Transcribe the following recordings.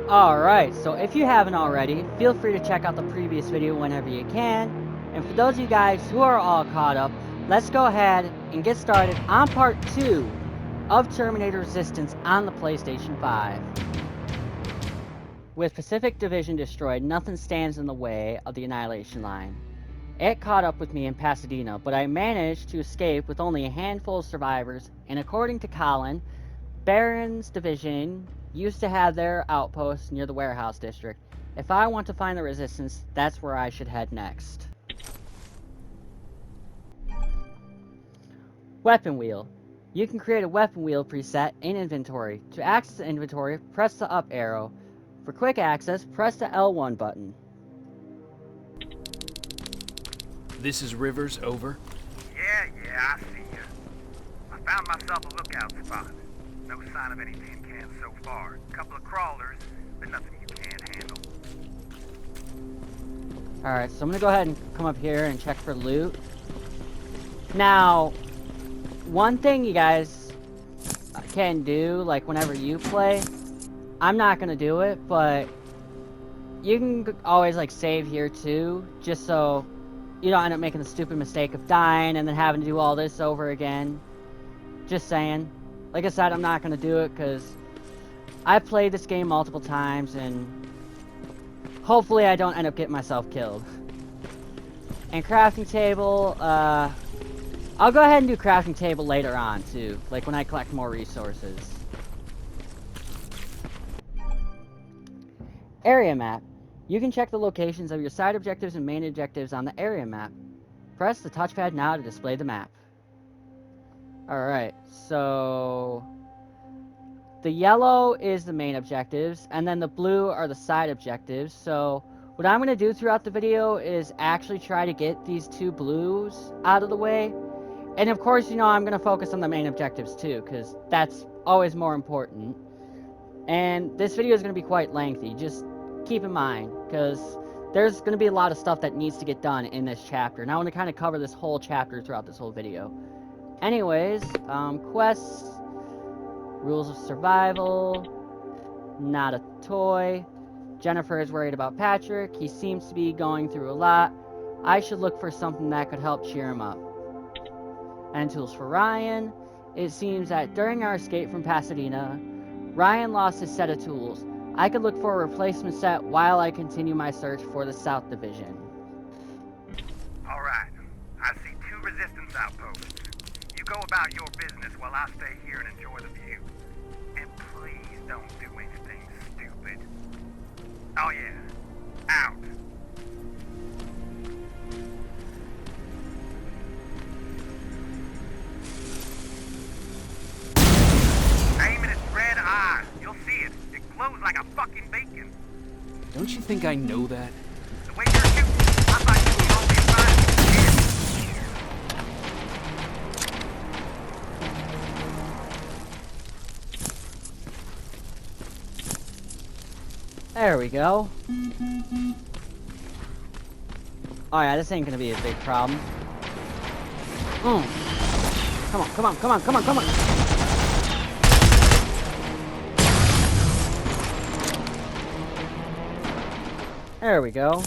Alright, so if you haven't already, feel free to check out the previous video whenever you can. And for those of you guys who are all caught up, let's go ahead and get started on part 2 of Terminator Resistance on the PlayStation 5. With Pacific Division destroyed, nothing stands in the way of the Annihilation Line. It caught up with me in Pasadena, but I managed to escape with only a handful of survivors, and according to Colin, Baron's division used to have their outpost near the warehouse district. If I want to find the resistance, that's where I should head next. Weapon wheel. You can create a weapon wheel preset in inventory. To access the inventory, press the up arrow. For quick access, press the L1 button. This is Rivers, over. Yeah, I see you. I found myself a lookout spot. No sign of any tin cans so far. Couple of crawlers, but nothing you can't handle. Alright, so I'm gonna go ahead and come up here and check for loot. Now, one thing you guys can do, like whenever you play, I'm not gonna do it, but you can always like save here too, just so you don't end up making the stupid mistake of dying and then having to do all this over again. Just saying. Like I said, I'm not gonna do it because I've played this game multiple times and hopefully I don't end up getting myself killed. And crafting table, I'll go ahead and do crafting table later on too, like when I collect more resources. Area map. You can check the locations of your side objectives and main objectives on the area map. Press the touchpad now to display the map. Alright, so the yellow is the main objectives, and then the blue are the side objectives. So what I'm going to do throughout the video is actually try to get these two blues out of the way. And of course, you know, I'm going to focus on the main objectives too, because that's always more important. And this video is going to be quite lengthy, just keep in mind, because there's going to be a lot of stuff that needs to get done in this chapter. And I want to kind of cover this whole chapter throughout this whole video. Anyways, quests, rules of survival, not a toy. Jennifer is worried about Patrick. He seems to be going through a lot. I should look for something that could help cheer him up. And tools for Ryan. It seems that during our escape from Pasadena, Ryan lost his set of tools. I could look for a replacement set while I continue my search for the South Division. Alright, I see 2 resistance outposts. You go about your business while I stay here and enjoy the view. And please don't do anything stupid. Oh yeah, out. Aim at its red eye. You'll see it. It glows like a fucking beacon. Don't you think I know that? The way you're shooting, I thought you were only There we go. Oh yeah, this ain't gonna be a big problem. Come on, come on, come on, come on, come on! There we go.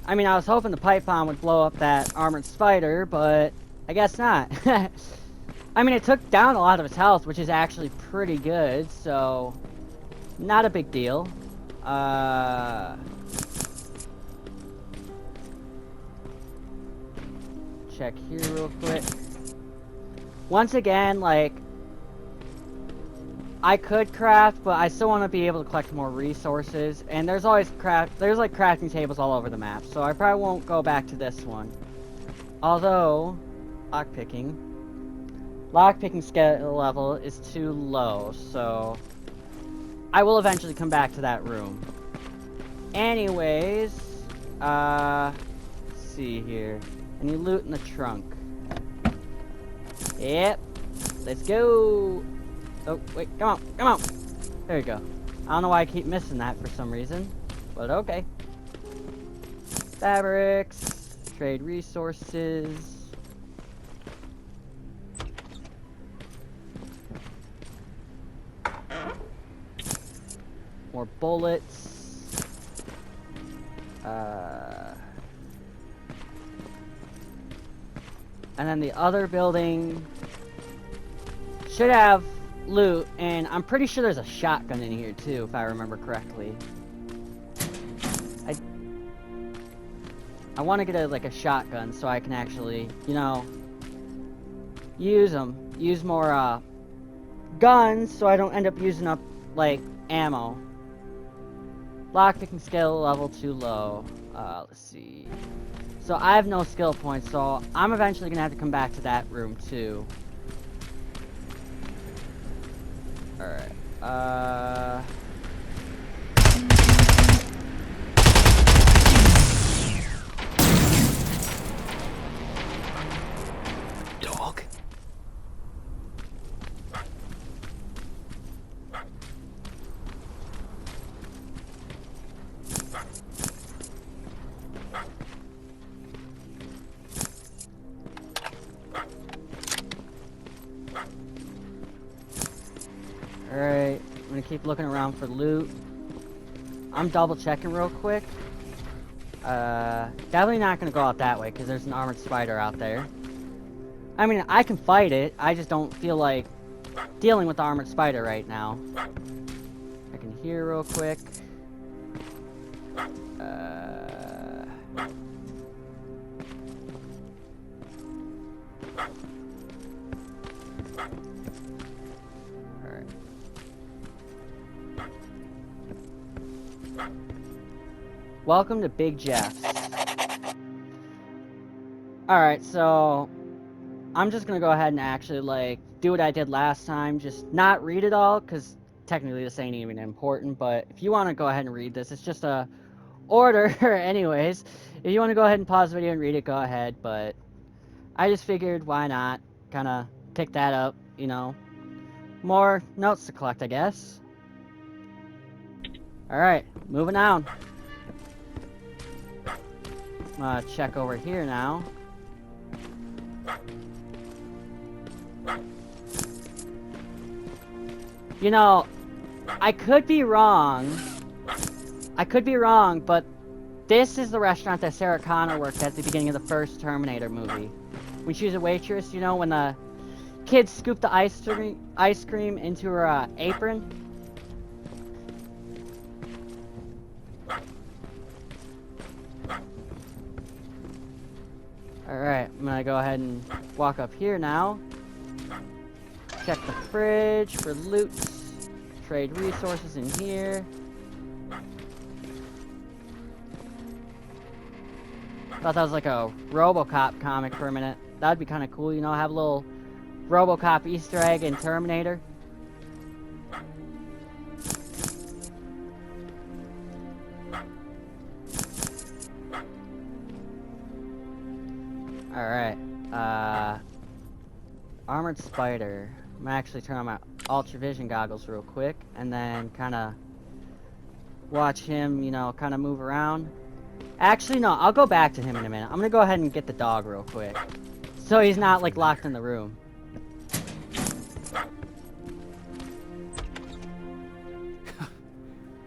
I mean, I was hoping the pipe bomb would blow up that armored spider, but I guess not. I mean, it took down a lot of his health, which is actually pretty good, so not a big deal. Check here real quick. Once again, like, I could craft, but I still want to be able to collect more resources, and there's always there's like crafting tables all over the map, so I probably won't go back to this one. Although, lockpicking skill level is too low, so I will eventually come back to that room. Anyways, let's see here. Any loot in the trunk? Yep. Let's go. Oh, wait, come on, come on. There you go. I don't know why I keep missing that for some reason, but okay. Fabrics, trade resources. More bullets. And then the other building should have loot, and I'm pretty sure there's a shotgun in here too, if I remember correctly. I want to get a shotgun so I can actually, you know, use them. Use more guns so I don't end up using up like ammo. Lockpicking skill level too low. Let's see. So I have no skill points, so I'm eventually gonna have to come back to that room too. Alright. Dog? Alright, I'm gonna keep looking around for loot. I'm double checking real quick. Definitely not gonna go out that way because there's an armored spider out there. I mean, I can fight it, I just don't feel like dealing with the armored spider right now. I can hear real quick. Alright. Welcome to Big Jeff's. Alright, so I'm just gonna go ahead and actually, like, do what I did last time. Just not read it all, because technically this ain't even important, but if you want to go ahead and read this, it's just a order anyways. If you want to go ahead and pause the video and read it, go ahead, but I just figured, why not? Kind of pick that up, you know. More notes to collect, I guess. Alright, moving on. I'm gonna check over here now. You know, I could be wrong, but this is the restaurant that Sarah Connor worked at the beginning of the first Terminator movie. When she was a waitress, you know, when the kids scooped the ice cream into her apron. Alright, I'm gonna go ahead and walk up here now. Check the fridge for loot. Trade resources in here. Thought that was like a RoboCop comic for a minute. That'd be kind of cool, you know, have a little RoboCop Easter egg in Terminator. Alright, armored spider. I'm gonna actually turn on my ultra vision goggles real quick, and then kind of watch him, you know, kind of move around. Actually, no, I'll go back to him in a minute. I'm gonna go ahead and get the dog real quick, so he's not, like, locked in the room.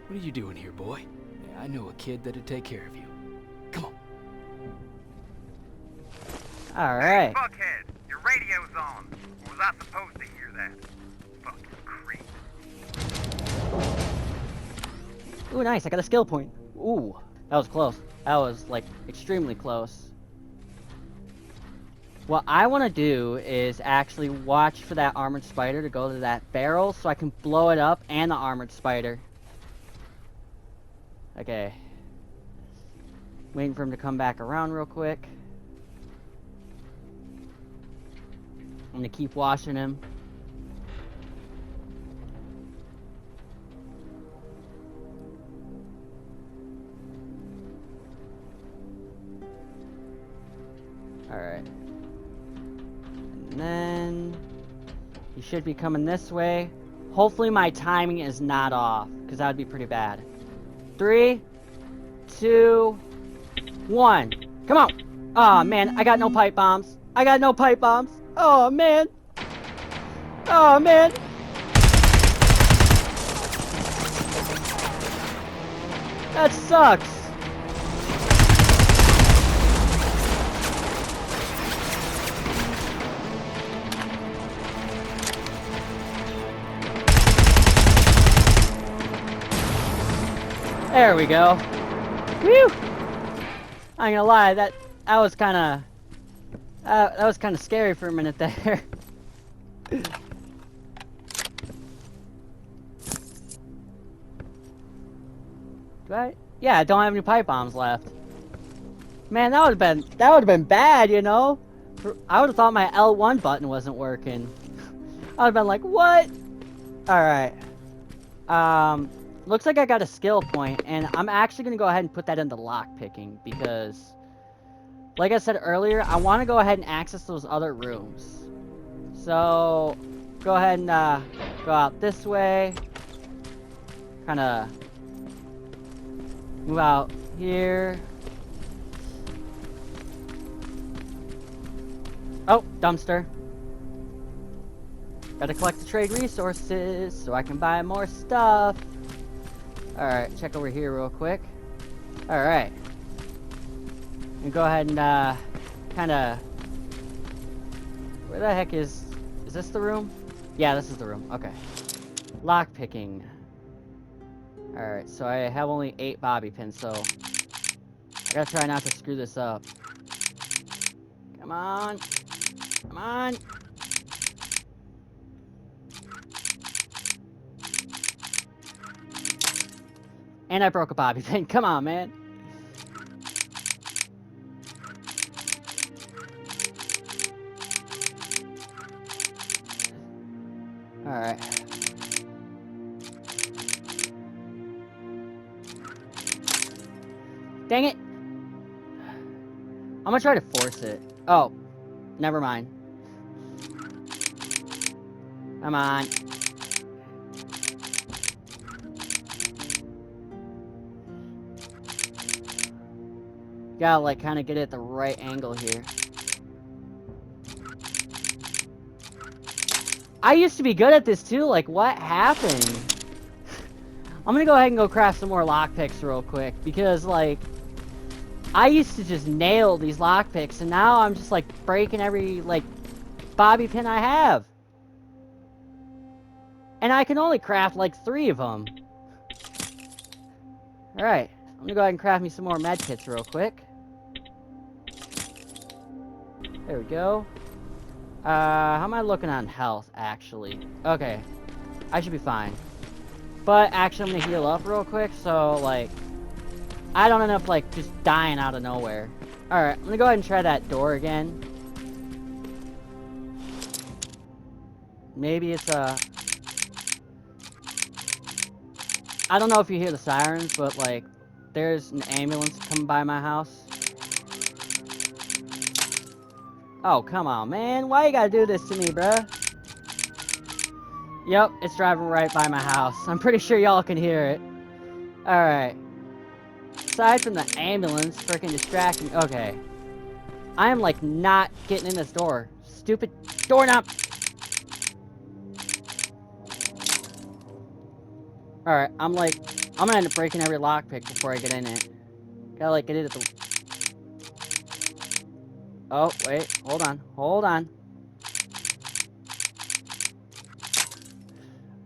What are you doing here, boy? Yeah, I know a kid that'd take care of you. Come on. Alright. Hey, Buckhead, your radio's on. Or was I supposed to hear that? Fucking creep. Ooh, nice, I got a skill point. Ooh, that was close. That was, like, extremely close. What I want to do is actually watch for that armored spider to go to that barrel so I can blow it up and the armored spider. Okay. Waiting for him to come back around real quick. I'm gonna keep watching him. Alright. And then he should be coming this way. Hopefully my timing is not off, because that would be pretty bad. 3, 2, 1. Come on! Aw, man, I got no pipe bombs. I got no pipe bombs. Oh, man. Oh, man. That sucks! There we go. Whew! I ain't gonna lie, that was kinda... that was kinda scary for a minute there. Do I? Yeah, I don't have any pipe bombs left. Man, that would have been bad, you know? I would have thought my L1 button wasn't working. I would have been like, what? Alright. Looks like I got a skill point, and I'm actually gonna go ahead and put that into lockpicking, because, like I said earlier, I want to go ahead and access those other rooms. So, go ahead and, go out this way. Kinda move out here. Oh, dumpster. Gotta collect the trade resources so I can buy more stuff. Alright, check over here real quick. Alright. And go ahead and, kinda... Where the heck is this the room? Yeah, this is the room. Okay. Lockpicking. Alright, so I have only 8 bobby pins, so... I gotta try not to screw this up. Come on. Come on. And I broke a bobby pin. Come on, man. Alright. Dang it. I'm gonna try to force it. Oh. Never mind. Come on. Gotta, like, kind of get it at the right angle here. I used to be good at this, too. Like, what happened? I'm gonna go ahead and go craft some more lockpicks real quick. Because, like, I used to just nail these lockpicks. And now I'm just, like, breaking every, like, bobby pin I have. And I can only craft, like, 3 of them. Alright. I'm gonna go ahead and craft me some more medkits real quick. There we go. How am I looking on health, actually? Okay. I should be fine. But, actually, I'm gonna heal up real quick, so, like... I don't end up, like, just dying out of nowhere. Alright, I'm gonna go ahead and try that door again. Maybe it's, I don't know if you hear the sirens, but, like, there's an ambulance coming by my house. Oh, come on, man. Why you gotta do this to me, bruh? Yep, it's driving right by my house. I'm pretty sure y'all can hear it. Alright. Aside from the ambulance freaking distracting... Okay. I am, like, not getting in this door. Stupid doorknob! Alright, I'm gonna end up breaking every lockpick before I get in it. Gotta, like, get it at the... Oh, wait. Hold on. Hold on.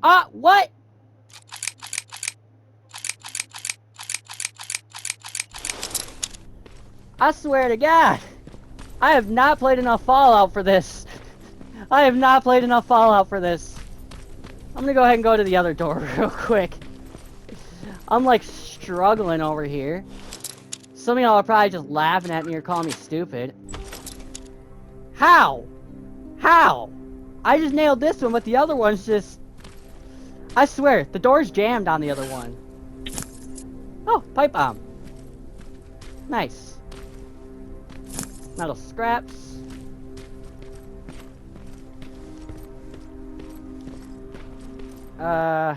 Ah, what? I swear to God. I have not played enough Fallout for this. I have not played enough Fallout for this. I'm gonna go ahead and go to the other door real quick. I'm, like, struggling over here. Some of y'all are probably just laughing at me or calling me stupid. How? How? I just nailed this one, but the other one's just... I swear, the door's jammed on the other one. Oh, pipe bomb. Nice. Metal scraps. I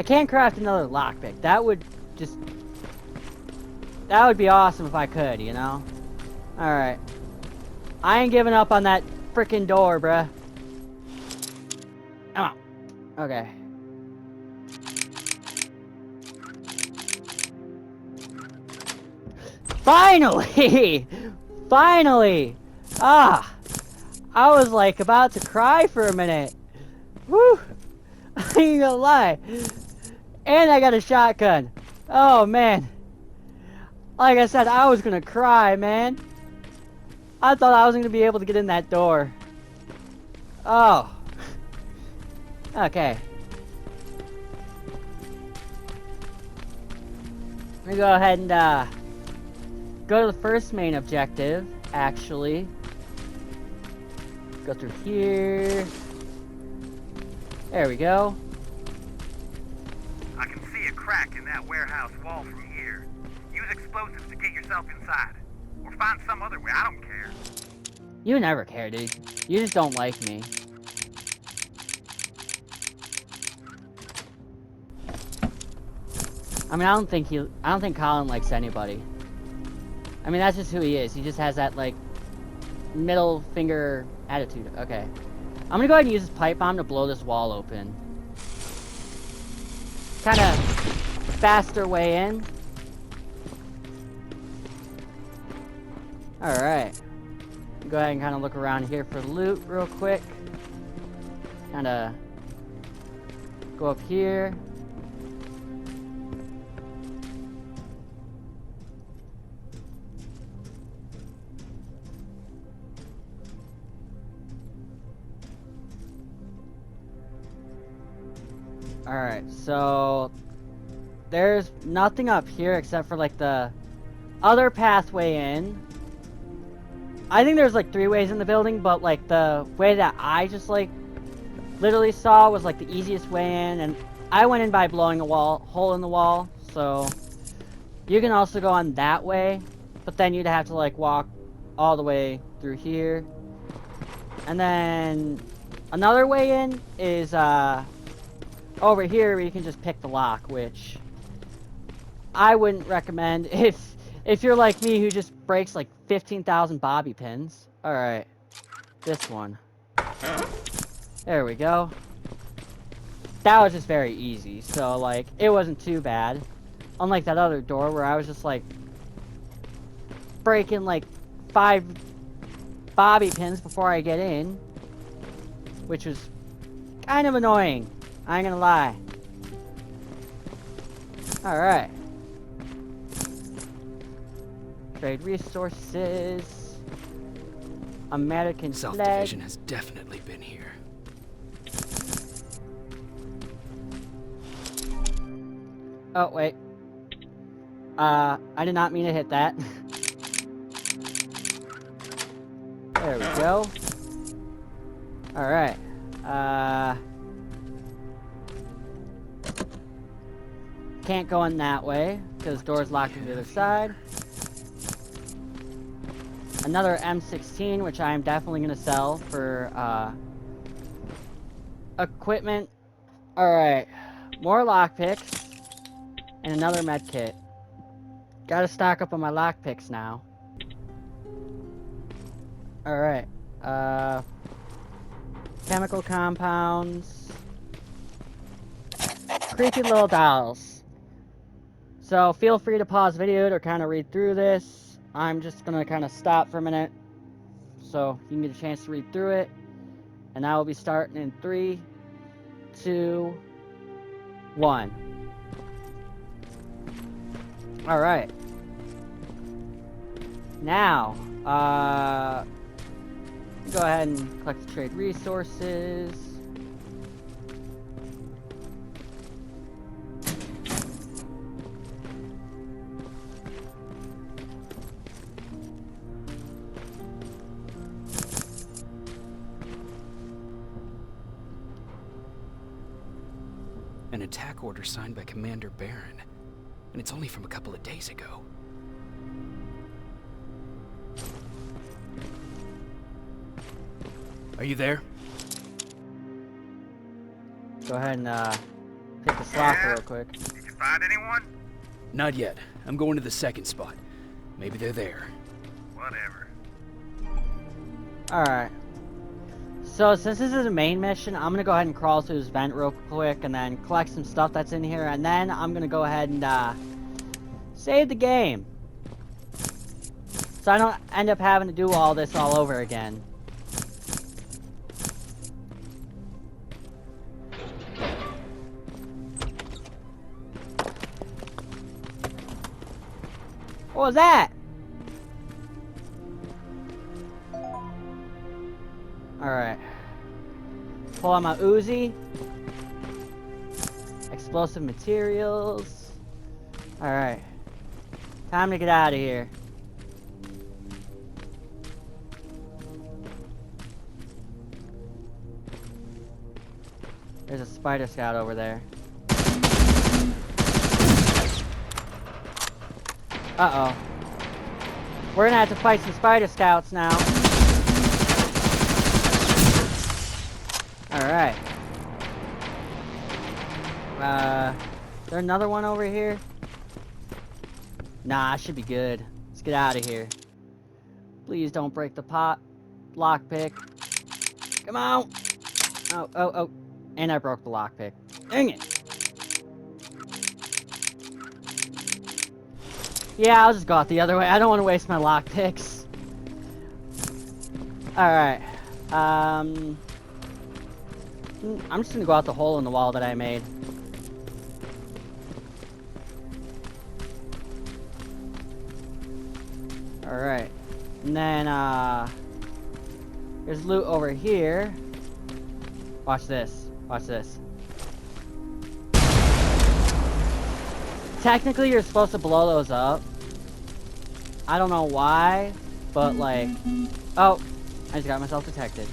can't craft another lockpick. That would just... That would be awesome if I could, you know? Alright. I ain't giving up on that frickin' door, bruh. Come on. Okay. Finally! Finally! Ah! I was like about to cry for a minute. Woo! I ain't gonna lie. And I got a shotgun. Oh man. Like I said, I was gonna cry, man. I thought I was gonna be able to get in that door. Oh. Okay. Let me go ahead and go to the first main objective, actually. Go through here. There we go. I can see a crack in that warehouse wall from here. Use explosives to get yourself inside. Or find some other way, I don't care. You never care, dude. You just don't like me. I mean, I don't think Colin likes anybody. I mean, that's just who he is. He just has that, like, middle finger attitude. Okay. I'm gonna go ahead and use this pipe bomb to blow this wall open. Kind of faster way in. Alright. Go ahead and kind of look around here for loot real quick. Kind of go up here. Alright, so there's nothing up here except for like the other pathway in. I think there's like 3 ways in the building, but like the way that I just like literally saw was like the easiest way in, and I went in by blowing a hole in the wall, so you can also go on that way, but then you'd have to like walk all the way through here. And then another way in is over here where you can just pick the lock, which I wouldn't recommend if you're like me who just breaks like 15,000 bobby pins. Alright. This one. There we go. That was just very easy, so like it wasn't too bad. Unlike that other door where I was just like breaking like 5 bobby pins before I get in, which was kind of annoying. I ain't gonna lie. Alright. Trade resources. American South flag. Division has definitely been here. Oh, wait. I did not mean to hit that. There we go. Alright. Can't go in that way, because door's locked on the other side. Another M16, which I am definitely going to sell for, equipment. Alright. More lockpicks. And another med kit. Gotta stock up on my lockpicks now. Alright. Chemical compounds. Creepy little dolls. So feel free to pause the video to kind of read through this. I'm just gonna kind of stop for a minute so you can get a chance to read through it. And I will be starting in 3, 2, 1. Alright. Now, go ahead and collect the trade resources. An attack order signed by Commander Barron, and it's only from a couple of days ago. Are you there? Go ahead and pick the slot real quick. Did you find anyone? Not yet. I'm going to the second spot. Maybe they're there. Whatever. Alright. So since this is a main mission, I'm gonna go ahead and crawl through this vent real quick and then collect some stuff that's in here, and then I'm gonna go ahead and save the game. So I don't end up having to do all this all over again. What was that? Alright. Pull out my Uzi. Explosive materials. Alright. Time to get out of here. There's a spider scout over there. Uh-oh. We're gonna have to fight some spider scouts now. Alright. Is there another one over here? Nah, I should be good. Let's get out of here. Please don't break the lockpick. Come on! Oh. And I broke the lockpick. Dang it! Yeah, I'll just go out the other way. I don't want to waste my lockpicks. Alright. I'm just gonna go out the hole in the wall that I made. Alright. And then, there's loot over here. Watch this. Watch this. Technically, you're supposed to blow those up. I don't know why, but like... Oh! I just got myself detected.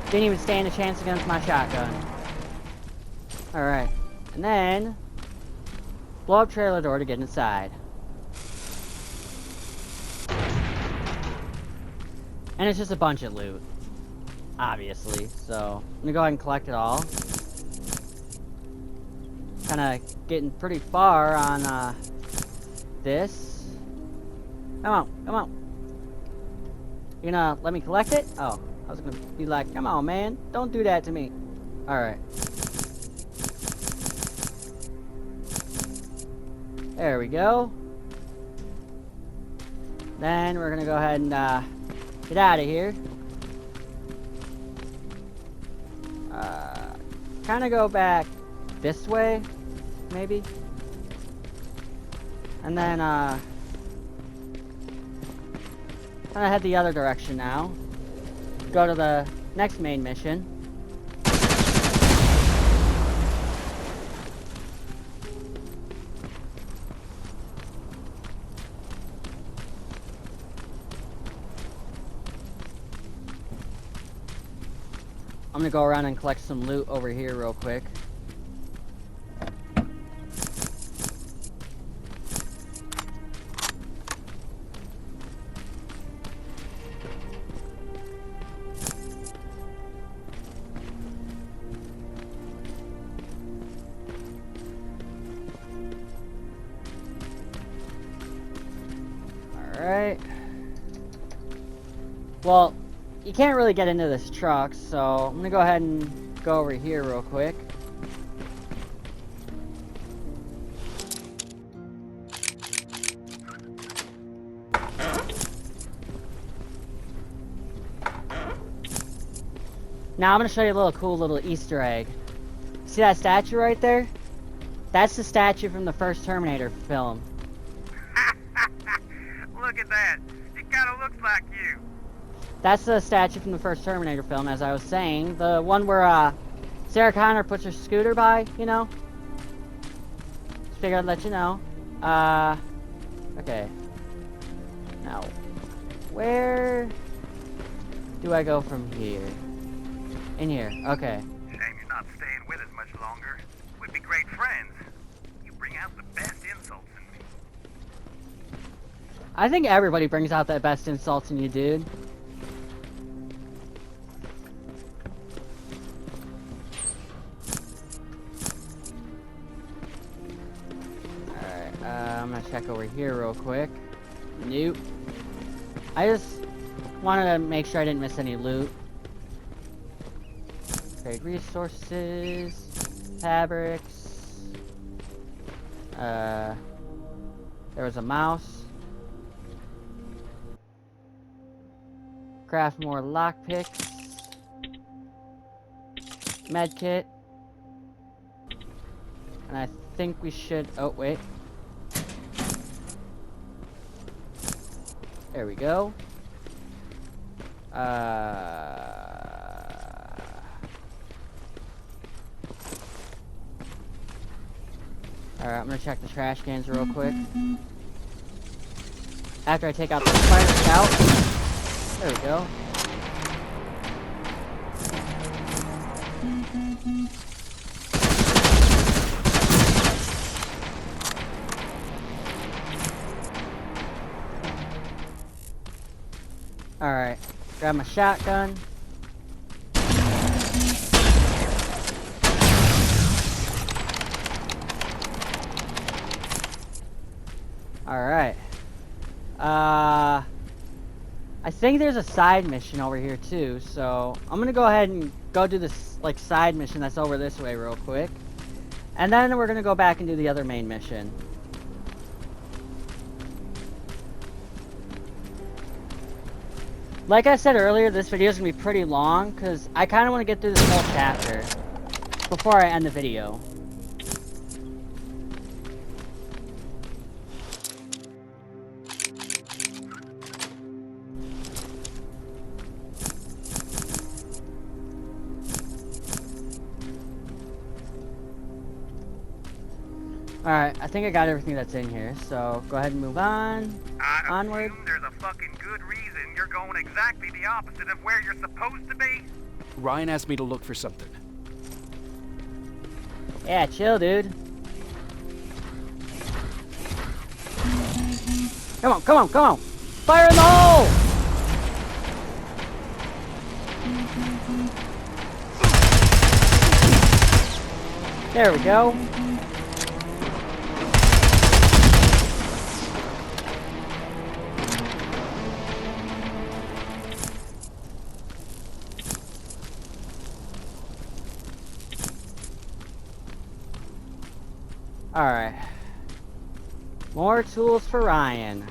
Didn't even stand a chance against my shotgun. Alright. And then... blow up trailer door to get inside. And it's just a bunch of loot. Obviously. So, I'm gonna go ahead and collect it all. Kinda getting pretty far on, this. Come on. You gonna let me collect it? Oh, I was gonna be like, come on, man. Don't do that to me. Alright. There we go. Then we're gonna go ahead and, get out of here. Kind of go back this way, maybe. And then, kind of head the other direction now. Go to the next main mission. I'm gonna go around and collect some loot over here real quick. Alright. Well, you can't really get into this truck, so I'm gonna go ahead and go over here real quick. Now I'm gonna show you a cool little Easter egg. See that statue right there? That's the statue from the first Terminator film. Look at that. It kind of looks like you. That's the statue from the first Terminator film, as I was saying. The one where, Sarah Connor puts her scooter by, you know? Just figured I'd let you know. Okay. Now, where do I go from here? In here, okay. Shame you're not staying with us much longer. We'd be great friends. You bring out the best insults in me. I think everybody brings out that best insults in you, dude. Alright, I'm gonna check over here real quick. Nope. I just wanted to make sure I didn't miss any loot. Trade resources, fabrics, There was a mouse. Craft more lockpicks. Medkit. And I think we should... Oh, wait. There we go. Alright, I'm gonna check the trash cans real quick. After I take out the spider scout. There we go. Alright, grab my shotgun. Alright. I think there's a side mission over here too, so I'm gonna go ahead and go do this like side mission that's over this way real quick. And then we're gonna go back and do the other main mission. Like I said earlier, this video is gonna be pretty long because I kinda wanna get through this whole chapter before I end the video. Alright, I think I got everything that's in here, so go ahead and move on. Onward. There's a fucking good reason you're going exactly the opposite of where you're supposed to be. Ryan asked me to look for something. Yeah, chill, dude. Come on, come on, come on! Fire in the hole! There we go. Alright. More tools for Ryan.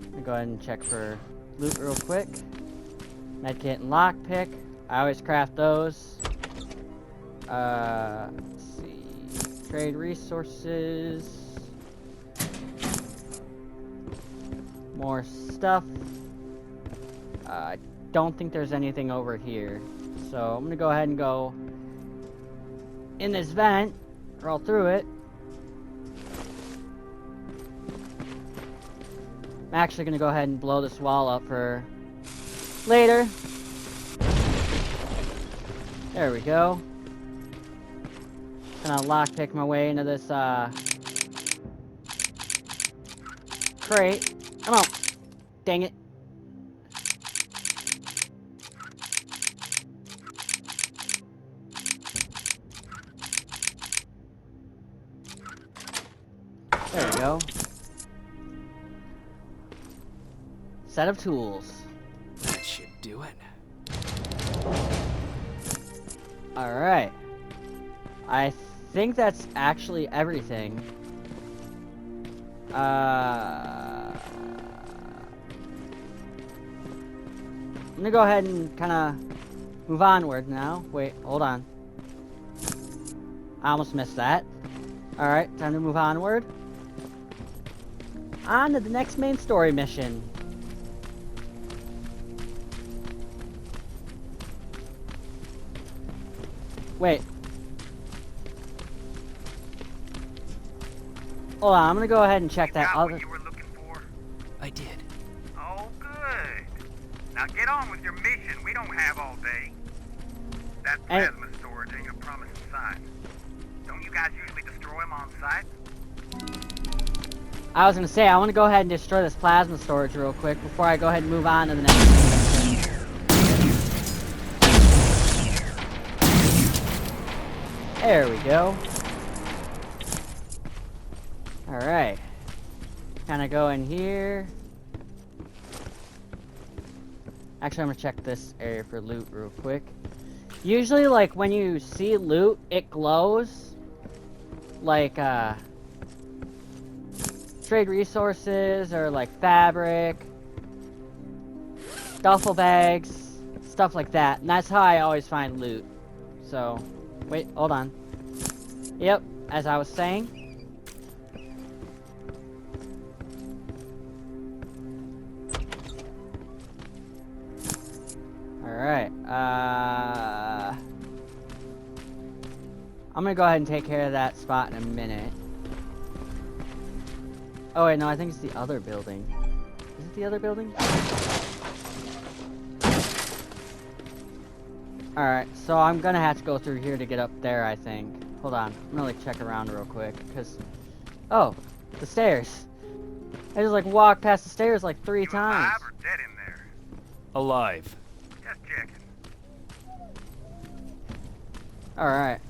Let me go ahead and check for loot real quick. Medkit and lockpick. I always craft those. Let's see. Trade resources. More stuff. I don't think there's anything over here. So I'm gonna go ahead and go in this vent, crawl through it. I'm actually gonna go ahead and blow this wall up for later. There we go. Gonna lockpick my way into this crate. Come on. Dang it. There we go. Set of tools. That should do it. Alright. I think that's actually everything. I'm gonna go ahead and kinda move onward now. Wait, hold on. I almost missed that. Alright, time to move onward. On to the next main story mission. Wait. Hold on, I'm gonna go ahead and check that Got other... what you were looking for? I did. Oh, good. Now get on with your mission. We don't have all day. That plasma storage ain't a promising sign. Don't you guys usually destroy them on site? I was gonna say, I wanna go ahead and destroy this plasma storage real quick before I go ahead and move on to the next mission. There we go. Alright. Kinda go in here. Actually, I'm gonna check this area for loot real quick. Usually, like, when you see loot, it glows. Like, trade resources or, like, fabric, duffel bags, stuff like that. And that's how I always find loot. So, wait, hold on. Yep, as I was saying. Alright, I'm gonna go ahead and take care of that spot in a minute. Oh wait, no, I think it's the other building. Is it the other building? Alright, so I'm gonna have to go through here to get up there, I think. Hold on, I'm gonna like check around real quick, because... Oh, the stairs. I just like walked past the stairs like 3 times. Alive or dead in there? Alive. Just checking. Alright,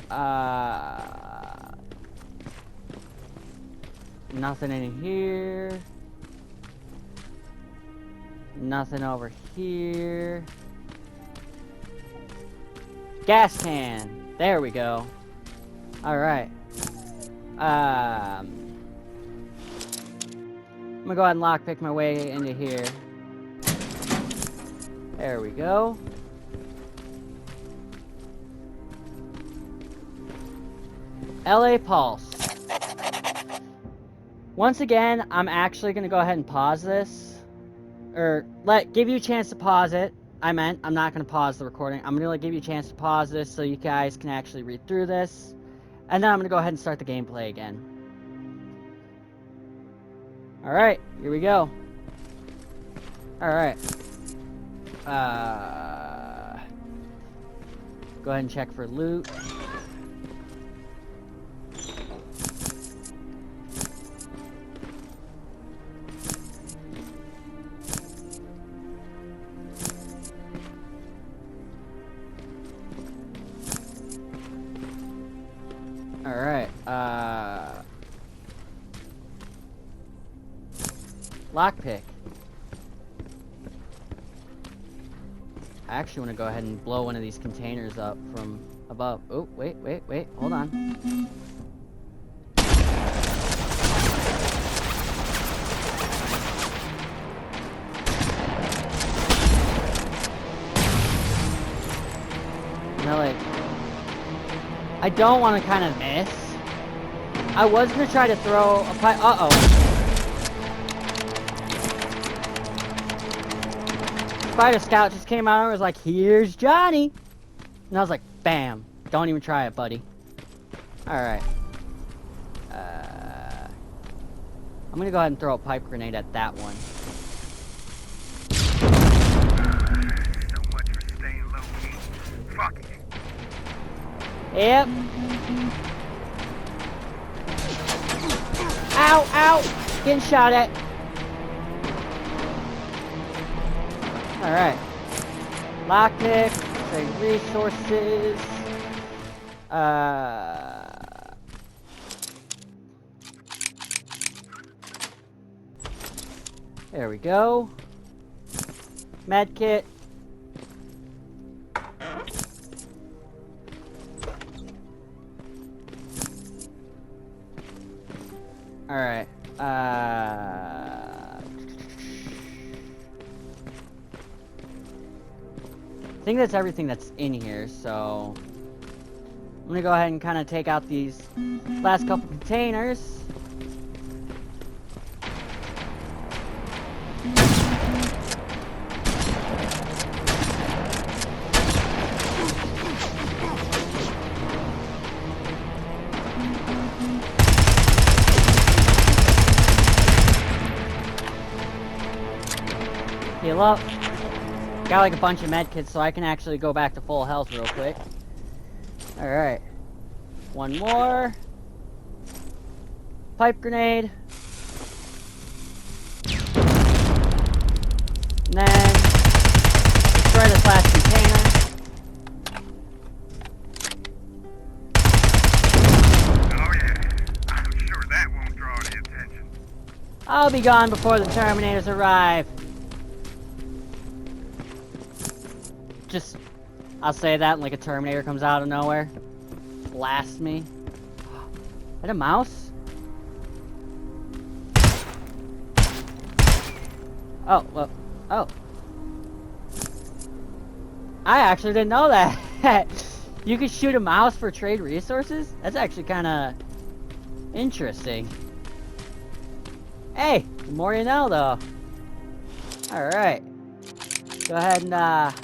nothing in here. Nothing over here. Gas can. There we go. Alright. I'm gonna go ahead and lockpick my way into here. There we go. LA Pulse. Once again, I'm actually gonna go ahead and pause this. Or give you a chance to pause it. I'm not gonna pause the recording. I'm gonna give you a chance to pause this so you guys can actually read through this. And then I'm gonna go ahead and start the gameplay again. Alright, here we go. Alright. Go ahead and check for loot. Alright, lockpick. I actually want to go ahead and blow one of these containers up from above. Oh, wait, hold on. You know, like, I don't want to kind of miss. I was going to try to throw a pipe. Uh-oh. Spider Scout just came out and was like, here's Johnny. And I was like, bam. Don't even try it, buddy. Alright. I'm going to go ahead and throw a pipe grenade at that one. So much for staying low-key. Fuck you. Yep. Ow, ow! Getting shot at. Alright. Lockpick, trade resources. There we go. Medkit. Alright, I think that's everything that's in here, so I'm gonna go ahead and kind of take out these last couple containers. Heal up. Got like a bunch of medkits, so I can actually go back to full health real quick. Alright. One more. Pipe grenade. And then destroy this last container. Oh yeah. I'm sure that won't draw any attention. I'll be gone before the Terminators arrive. Just I'll say that and like a Terminator comes out of nowhere. Blast me. Is that a mouse? Oh, well, oh. I actually didn't know that. You could shoot a mouse for trade resources? That's actually kind of interesting. Hey, the more you know, though. Alright. Go ahead and,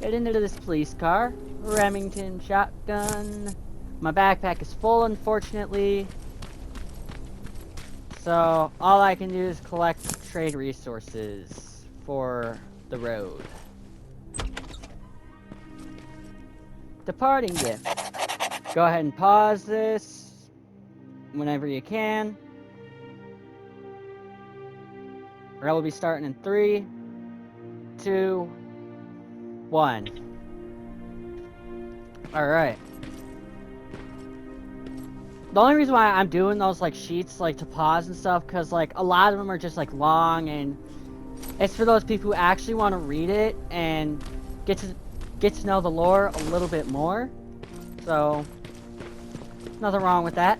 get into this police car. Remington shotgun. My backpack is full, unfortunately. So, all I can do is collect trade resources for the road. Departing gift. Go ahead and pause this whenever you can. Or I will be starting in 3, 2, 1. Alright. The only reason why I'm doing those like sheets like to pause and stuff, because like a lot of them are just like long, and it's for those people who actually want to read it and get to know the lore a little bit more. So nothing wrong with that.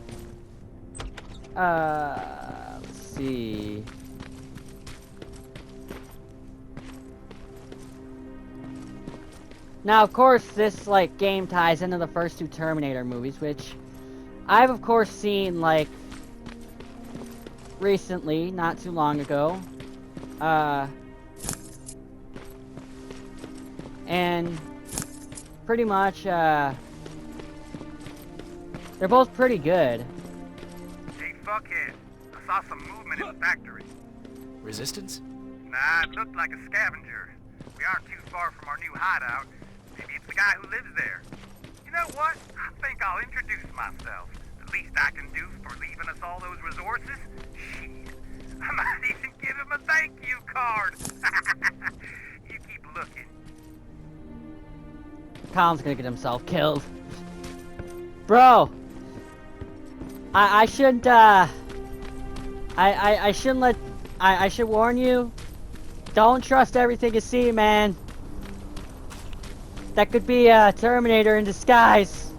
Let's see. Now, of course, this like game ties into the first 2 Terminator movies, which I've of course seen like recently, not too long ago. And pretty much they're both pretty good. Hey, fuckhead. I saw some movement in the factory. Resistance? Nah, it looked like a scavenger. We aren't too far from our new hideout. Maybe it's the guy who lives there. You know what? I think I'll introduce myself. The least I can do for leaving us all those resources? Shit. I might even give him a thank you card. You keep looking. Colin's gonna get himself killed. Bro! I shouldn't, I shouldn't let... I should warn you. Don't trust everything you see, man. That could be a Terminator in disguise.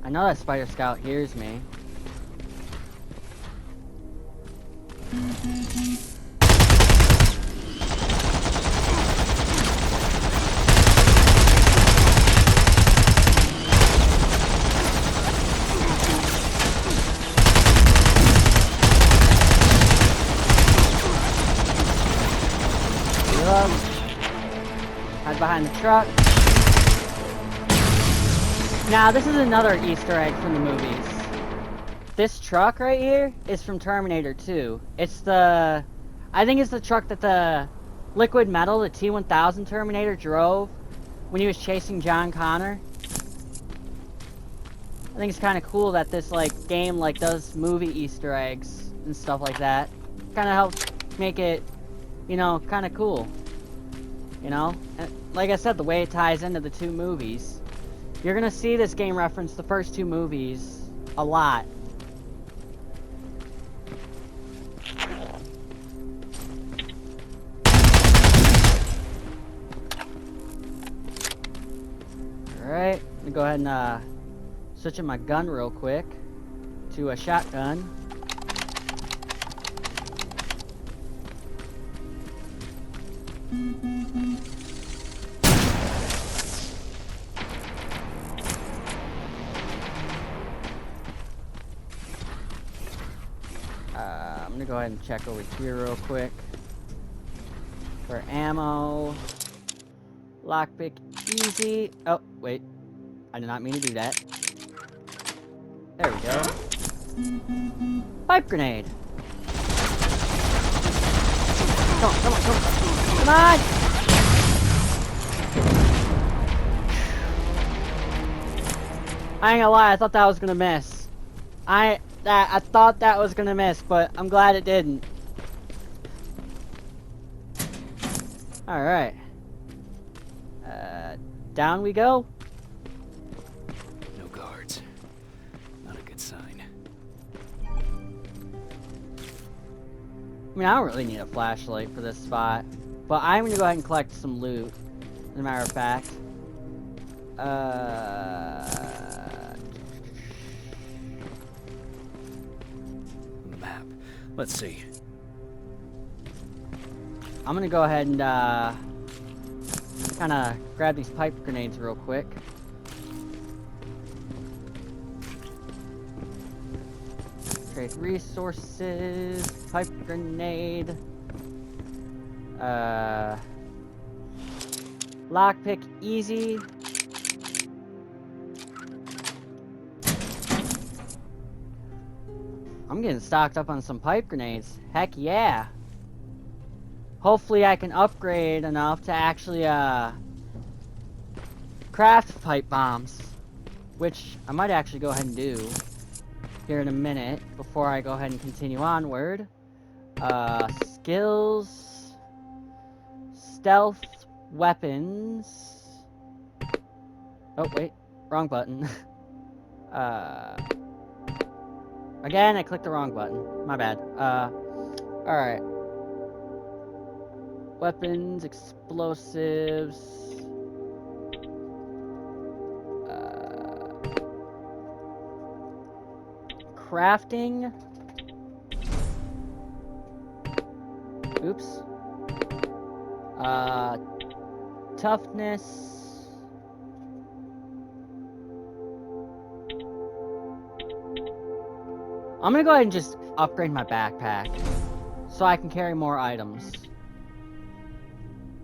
I know that Spider Scout hears me. Hide behind the truck. Now, this is another Easter egg from the movies. This truck right here is from Terminator 2. It's the... I think it's the truck that the Liquid Metal, the T-1000 Terminator, drove when he was chasing John Connor. I think it's kind of cool that this, like, game, like, does movie Easter eggs and stuff like that. Kind of helps make it, you know, kind of cool. You know? And like I said, the way it ties into the 2 movies. You're gonna see this game reference the first 2 movies a lot. Alright, I'm gonna go ahead and switch in my gun real quick to a shotgun. I'm gonna go ahead and check over here real quick for ammo. Lockpick easy. Oh, wait. I did not mean to do that. There we go. Pipe grenade. Come on, come on, come on. Come on! I ain't gonna lie, I thought that was gonna miss. I thought that was gonna miss, but I'm glad it didn't. Alright. Down we go. No guards. Not a good sign. I mean, I don't really need a flashlight for this spot. But I'm gonna go ahead and collect some loot, as a matter of fact. Map. Let's see. I'm gonna go ahead and, kind of grab these pipe grenades real quick. Trade resources, pipe grenade, lockpick easy. I'm getting stocked up on some pipe grenades. Heck yeah. Hopefully I can upgrade enough to actually, craft pipe bombs. Which I might actually go ahead and do here in a minute before I go ahead and continue onward. Skills. Stealth. Weapons. Oh, wait. Wrong button. Again, I clicked the wrong button. My bad. Alright. Weapons, explosives. Crafting. Oops. Toughness. I'm gonna go ahead and just upgrade my backpack so I can carry more items.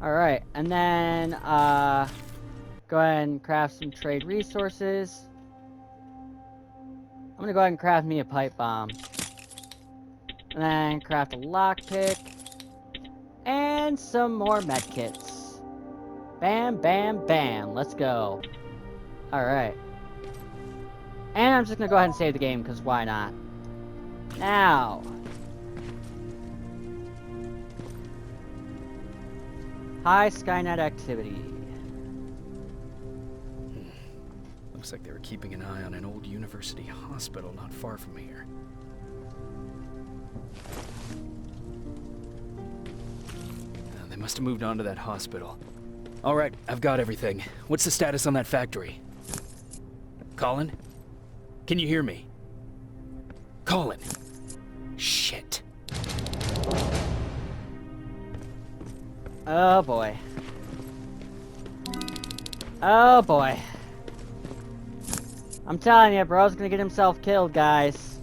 Alright, and then, go ahead and craft some trade resources. I'm gonna go ahead and craft me a pipe bomb. And then craft a lockpick. And some more medkits. Bam, bam, bam. Let's go. Alright. And I'm just gonna go ahead and save the game, because why not? Now. High Skynet activity. Looks like they were keeping an eye on an old university hospital not far from here. They must have moved on to that hospital. All right, I've got everything. What's the status on that factory? Colin? Can you hear me? Colin! Shit. Oh boy. Oh boy. I'm telling you, bro's gonna get himself killed, guys.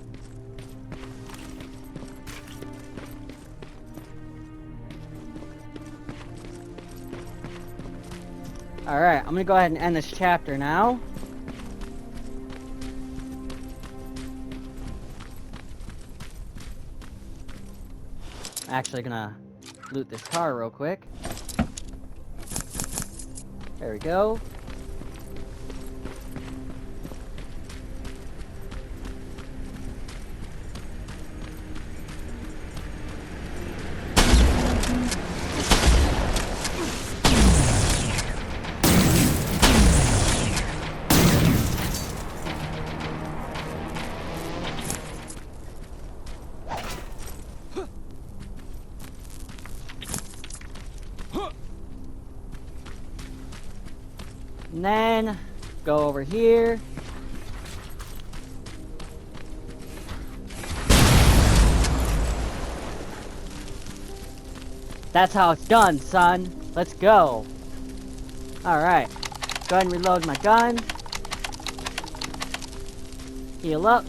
Alright, I'm gonna go ahead and end this chapter now. Actually gonna loot this car real quick. There we go. And then go over here. That's how it's done, son. Let's go. Alright. Go ahead and reload my gun. Heal up.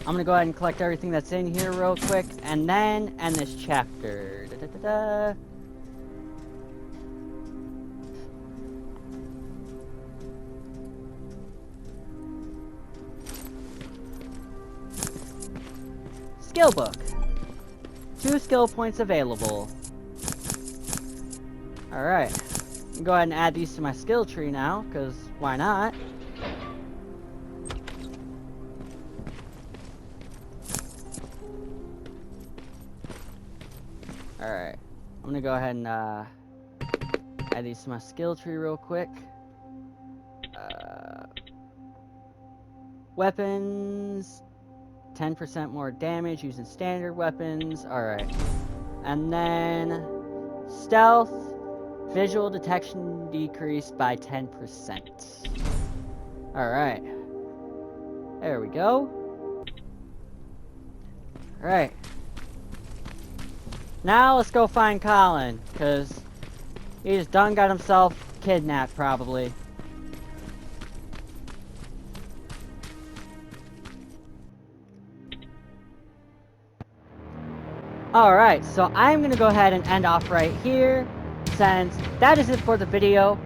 I'm gonna go ahead and collect everything that's in here real quick, and then end this chapter. Da-da-da-da. Skill book. 2 skill points available. Alright. Go ahead and add these to my skill tree now, because why not? Alright. I'm gonna go ahead and add these to my skill tree real quick. Weapons, 10% more damage using standard weapons. Alright. And then stealth, visual detection decreased by 10%. Alright. There we go. Alright. Now let's go find Colin, because he just done got himself kidnapped, probably. Alright, so I'm going to go ahead and end off right here, since that is it for the video.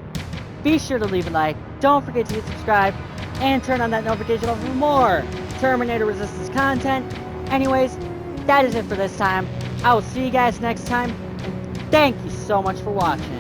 Be sure to leave a like, don't forget to hit subscribe, and turn on that notification bell for more Terminator Resistance content. Anyways, that is it for this time. I will see you guys next time, and thank you so much for watching.